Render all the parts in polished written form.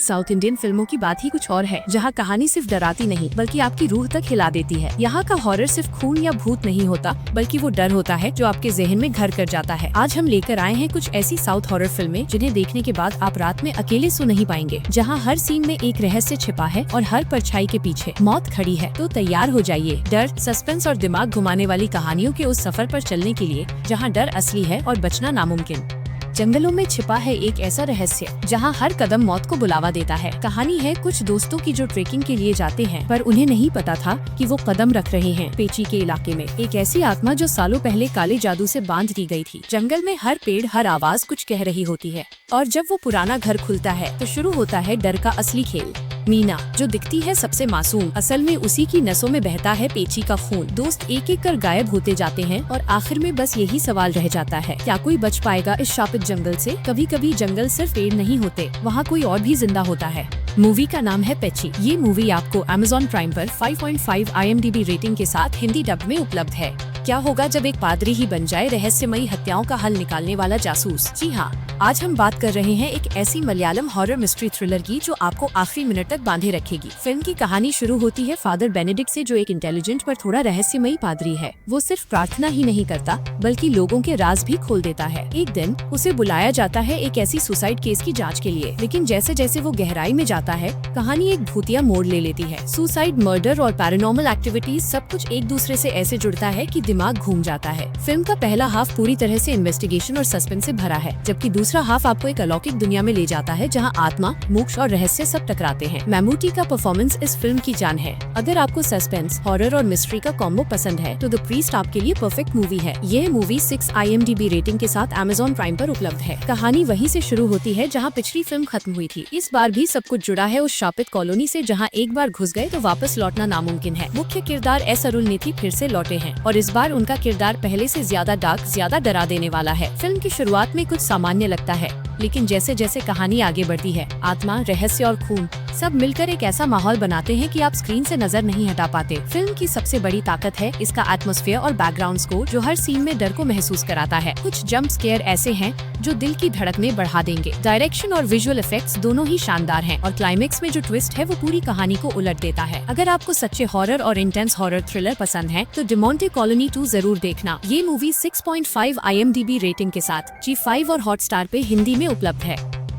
South Indian फिल्मों की बात ही कुछ और है, जहाँ कहानी सिर्फ डराती नहीं बल्कि आपकी रूह तक हिला देती है। यहाँ का हॉरर सिर्फ खून या भूत नहीं होता, बल्कि वो डर होता है जो आपके जहन में घर कर जाता है। आज हम लेकर आए हैं कुछ ऐसी साउथ हॉरर फिल्में जिन्हें देखने के बाद आप रात में अकेले सो नहीं पाएंगे, जहाँ हर सीन में एक रहस्य छिपा है और हर परछाई के पीछे मौत खड़ी है। तो तैयार हो जाइए डर, सस्पेंस और दिमाग घुमाने वाली कहानियों के उस सफर पर चलने के लिए जहाँ डर असली है और बचना नामुमकिन। जंगलों में छिपा है एक ऐसा रहस्य जहां हर कदम मौत को बुलावा देता है। कहानी है कुछ दोस्तों की जो ट्रेकिंग के लिए जाते हैं, पर उन्हें नहीं पता था कि वो कदम रख रहे हैं पेची के इलाके में। एक ऐसी आत्मा जो सालों पहले काले जादू से बांध दी गई थी। जंगल में हर पेड़, हर आवाज कुछ कह रही होती है, और जब वो पुराना घर खुलता है तो शुरू होता है डर का असली खेल। मीना, जो दिखती है सबसे मासूम, असल में उसी की नसों में बहता है पेची का खून। दोस्त एक एक कर गायब होते जाते हैं और आखिर में बस यही सवाल रह जाता है, क्या कोई बच पाएगा इस शापित जंगल से? कभी कभी जंगल सिर्फ पेड़ नहीं होते, वहाँ कोई और भी जिंदा होता है। मूवी का नाम है पेची। ये मूवी आपको Amazon प्राइम पर 5.5 IMDb रेटिंग के साथ हिंदी डब में उपलब्ध है। क्या होगा जब एक पादरी ही बन जाए रहस्यमयी हत्याओं का हल निकालने वाला जासूस? जी हाँ, आज हम बात कर रहे हैं एक ऐसी मलयालम हॉरर मिस्ट्री थ्रिलर की जो आपको आखिरी मिनट तक बांधे रखेगी। फिल्म की कहानी शुरू होती है फादर बेनेडिक्ट से, जो एक इंटेलिजेंट पर थोड़ा रहस्यमयी पादरी है। वो सिर्फ प्रार्थना ही नहीं करता बल्कि लोगों के राज भी खोल देता है। एक दिन उसे बुलाया जाता है एक ऐसी सुसाइड केस की जांच के लिए, लेकिन जैसे जैसे वो गहराई में जाता है कहानी एक भूतिया मोड़ ले लेती है। सुसाइड, मर्डर और पैरानॉर्मल एक्टिविटीज सब कुछ एक दूसरे से ऐसे जुड़ता है कि दिमाग घूम जाता है। फिल्म का पहला हाफ पूरी तरह से इन्वेस्टिगेशन और सस्पेंस से भरा है, जबकि दूसरा हाफ आपको एक अलौकिक दुनिया में ले जाता है जहां आत्मा, मोक्ष और रहस्य सब टकराते हैं। मैमूटी का परफॉर्मेंस इस फिल्म की जान है। अगर आपको सस्पेंस, हॉरर और मिस्ट्री का कॉम्बो पसंद है तो द प्रीस्ट आपके लिए परफेक्ट मूवी है। यह मूवी 6 IMDb रेटिंग के साथ Amazon प्राइम पर उपलब्ध है। कहानी वहीं से शुरू होती है जहां पिछली फिल्म खत्म हुई थी। इस बार भी सब कुछ जुड़ा है उस शापित कॉलोनी से जहां एक बार घुस गए तो वापस लौटना नामुमकिन है। मुख्य किरदार एस अरुलनीति फिर से लौटे हैं और इस बार उनका किरदार पहले से ज्यादा डार्क, ज्यादा डरा देने वाला है। फिल्म की शुरुआत में कुछ सामान्य लगता है, लेकिन जैसे जैसे कहानी आगे बढ़ती है, आत्मा, रहस्य और खून सब मिलकर एक ऐसा माहौल बनाते हैं कि आप स्क्रीन से नजर नहीं हटा पाते। फिल्म की सबसे बड़ी ताकत है इसका एटमॉस्फेयर और बैकग्राउंड स्कोर, जो हर सीन में डर को महसूस कराता है। कुछ जंप स्केयर ऐसे हैं जो दिल की धड़कनें बढ़ा देंगे। डायरेक्शन और विजुअल इफेक्ट्स दोनों ही शानदार हैं, और क्लाइमेक्स में जो ट्विस्ट है वो पूरी कहानी को उलट देता है। अगर आपको सच्चे हॉरर और इंटेंस हॉरर थ्रिलर पसंद है तो डिमोंटे कॉलोनी 2 जरूर देखना। ये मूवी 6.5 IMDb रेटिंग के साथ G5 और हॉटस्टार पे हिंदी में उपलब्ध है।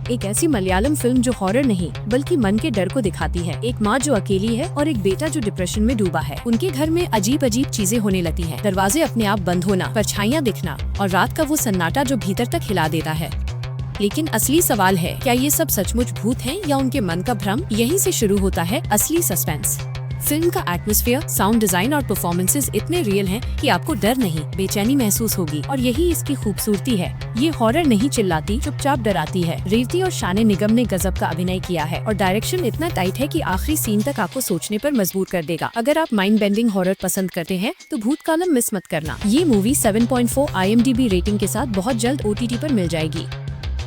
एक ऐसी मलयालम फिल्म जो हॉरर नहीं बल्कि मन के डर को दिखाती है। एक माँ जो अकेली है और एक बेटा जो डिप्रेशन में डूबा है। उनके घर में अजीब अजीब चीजें होने लगती हैं। दरवाजे अपने आप बंद होना, परछाइयाँ दिखना और रात का वो सन्नाटा जो भीतर तक हिला देता है। लेकिन असली सवाल है, क्या ये सब सचमुच भूत हैं या उनके मन का भ्रम? यहीं से शुरू होता है असली सस्पेंस। फिल्म का एटमॉस्फेयर, साउंड डिजाइन और परफॉर्मेंसेस इतने रियल हैं कि आपको डर नहीं, बेचैनी महसूस होगी, और यही इसकी खूबसूरती है। ये हॉरर नहीं चिल्लाती, चुपचाप डराती है। रेवती और शाने निगम ने गजब का अभिनय किया है, और डायरेक्शन इतना टाइट है कि आखिरी सीन तक आपको सोचने पर मजबूर कर देगा। अगर आप माइंड बेंडिंग हॉरर पसंद करते हैं तो भूतकालम मिस मत करना। ये मूवी 7.4 IMDb रेटिंग के साथ बहुत जल्द OTT पर मिल जाएगी।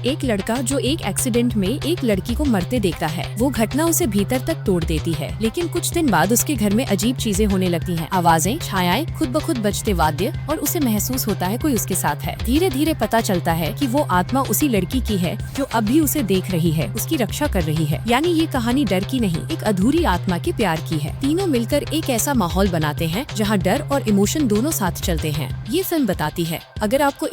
एक लड़का जो एक एक्सीडेंट में एक लड़की को मरते देखता है। वो घटना उसे भीतर तक तोड़ देती है, लेकिन कुछ दिन बाद उसके घर में अजीब चीजें होने लगती हैं। आवाजें, छायाएं, खुद ब खुद बजते वाद्य, और उसे महसूस होता है कोई उसके साथ है। धीरे धीरे पता चलता है कि वो आत्मा उसी लड़की की है जो अब भी उसे देख रही है, उसकी रक्षा कर रही है। यानी ये कहानी डर की नहीं, एक अधूरी आत्मा के प्यार की है। तीनों मिलकर एक ऐसा माहौल बनाते हैं जहाँ डर और इमोशन दोनों साथ चलते हैं। ये फिल्म बताती है, अगर आपको